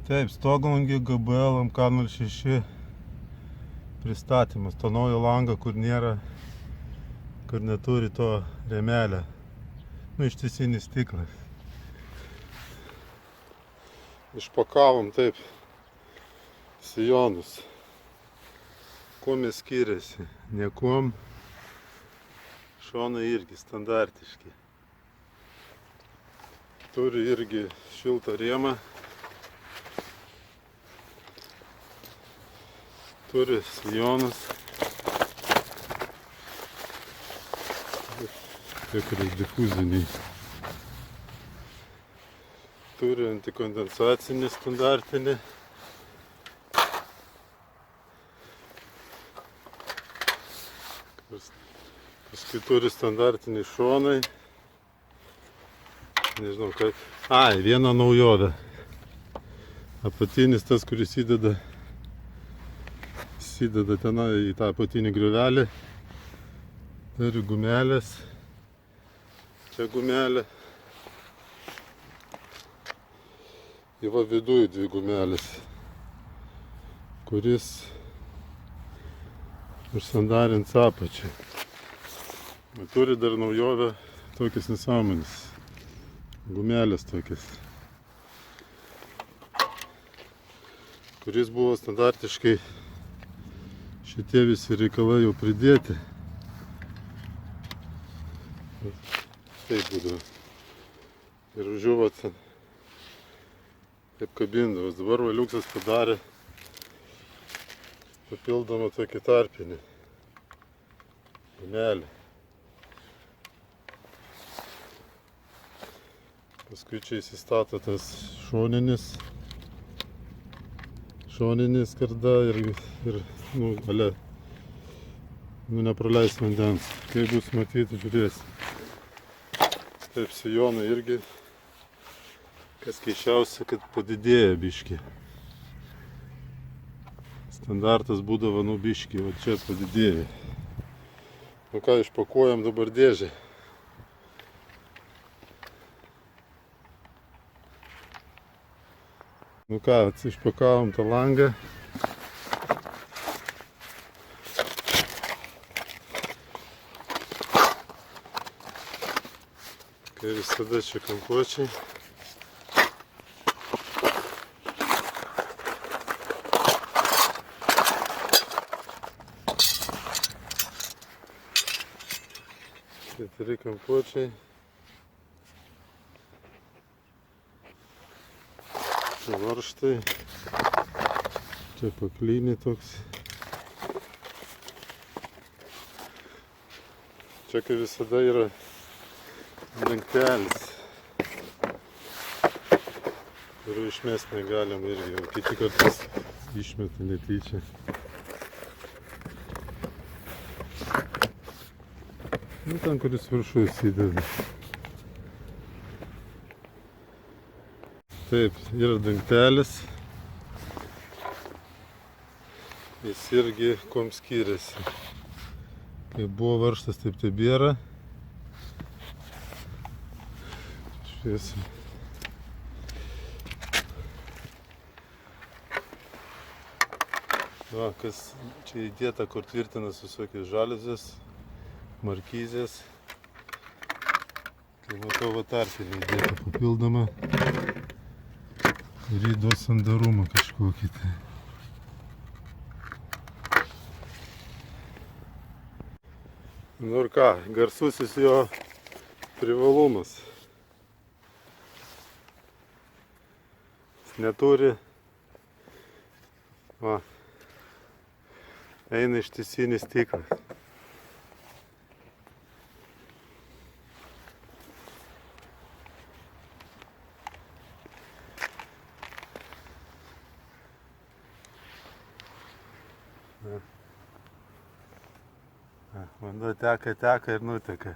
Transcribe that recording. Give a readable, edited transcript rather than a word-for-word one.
Taip, stoglangį GBL MK06 pristatymas. To naujo lango, kur nėra, kur neturi to rėmelio. Ištisinis stiklas. Išpakavom taip sijonus. Kuom jie skiriasi? Niekuom. Šonai irgi standartiški. Turi irgi šiltą rėmą. Turi sijonus. Tikrai difuziniai. Turi antikondensacinį standartinį. Paskui turi standartiniai šonai. Nežinau, kaip. Ai, viena naujovė. Apatinis tas, kuris įdeda tenai į tą apatinį griuvelį. Turi gumelės. Čia gumelė. Ir va viduj dvi gumelės, kuris užsandarins apačią. Turi dar naujovę tokias nesąmonės. Gumelės tokias. Kuris buvo standartiškai šitie visi reikalai jau pridėti. Taip būdavo. Ir užžiūvat taip kabindavas. Dabar Valiuksas padarė papildomą tokį tarpinį gumelį. Paskui čia įsistato tas šoninis skarda ir nepraleis vandens. Kaip bus matyti, žiūrėsim. Taip, sijonai irgi. Kas keiščiausia, kad padidėja biškį. Standartas būdavo biškį, o čia padidėja. Nu ką, išpakuojam dabar dėžę. Nu ką, išpakavom tą langą. Kai visada čia kampuočiai. Keturi kampuočiai. Čia varžtai. Čia paklynė toks. Čia kaip visada yra dangtelis, kurių išmest negalim irgi. Kiti kartais išmeta netyčia. Nu, ten, kuris viršų įsideda. Taip, yra dangtelis. Jis irgi kuom skiriasi. Kaip buvo varžtas, taip tebėra. Šviesim. Va, kas čia įdėta, kur tvirtinas visokios žaliuzės, markizės. Tai matau, va tarpinį įdėta papildomą. Ir įduos sandarumą kažkokį. Nu ir ką, garsusis jo privalumas. Jis neturi, va, eina ištisinis stiklas. Vanduo teka ir nuteka.